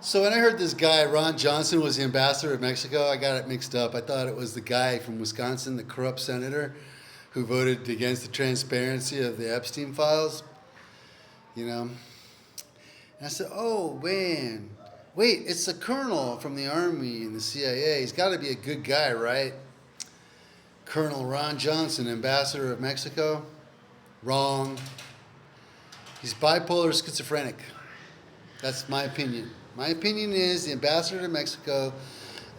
So when I heard this guy, Ron Johnson, was the ambassador of Mexico, I got it mixed up. I thought it was the guy from Wisconsin, the corrupt senator who voted against the transparency of the Epstein files, you know. And I said, oh, man, wait, it's the colonel from the Army and the CIA. He's got to be a good guy, right? Coronel Ron Johnson, ambassador of Mexico? Wrong. He's bipolar schizophrenic. That's my opinion. My opinion is the ambassador to Mexico,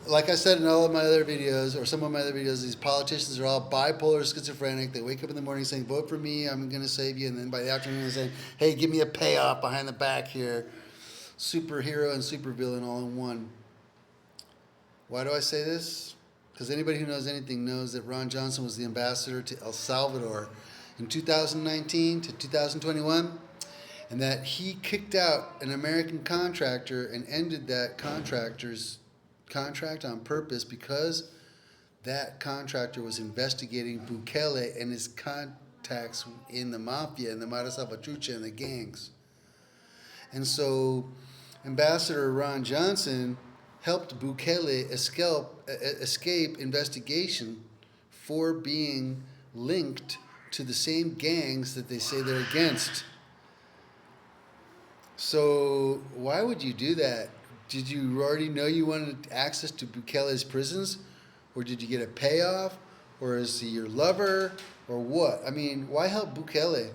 like I said in all of my other videos, or some of my other videos, these politicians are all bipolar schizophrenic. They wake up in the morning saying, vote for me, I'm going to save you. And then by the afternoon they're saying, hey, give me a payoff behind the back here. Superhero and supervillain all in one. Why do I say this? Because anybody who knows anything knows that Ron Johnson was the ambassador to El Salvador in 2019 to 2021. And that he kicked out an American contractor and ended that contractor's contract on purpose because that contractor was investigating Bukele and his contacts in the mafia and the Salvatrucha and the gangs. And so Ambassador Ron Johnson helped Bukele escape investigation for being linked to the same gangs that they say they're against. So why would you do that? Did you already know you wanted access to Bukele's prisons? Or did you get a payoff? Or is he your lover? Or what? I mean, why help Bukele?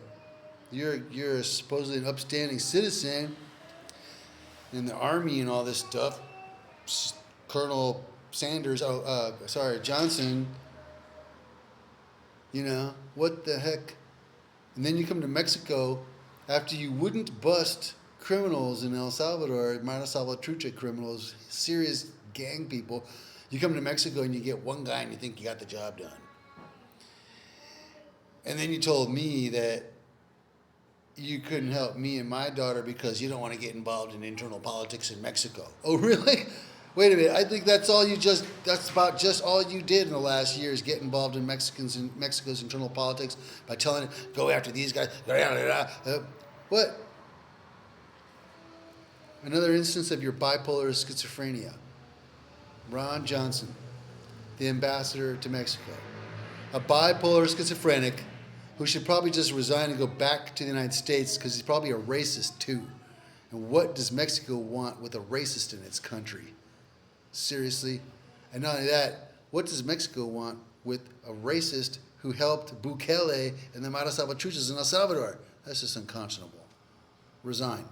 You're supposedly an upstanding citizen in the army and all this stuff. Colonel Johnson. You know, what the heck? And then you come to Mexico after you wouldn't bust criminals in El Salvador, Salvatrucha criminals, serious gang people. You come to Mexico and you get one guy and you think you got the job done. And then you told me that you couldn't help me and my daughter because you don't want to get involved in internal politics in Mexico. Oh, really? Wait a minute. I think that's about just all you did in the last year is get involved in Mexico's internal politics by telling it, go after these guys. What? Another instance of your bipolar schizophrenia. Ron Johnson, the ambassador to Mexico. A bipolar schizophrenic who should probably just resign and go back to the United States because he's probably a racist too. And what does Mexico want with a racist in its country? Seriously? And not only that, what does Mexico want with a racist who helped Bukele and the Salvatruchas in El Salvador? That's just unconscionable. Resign.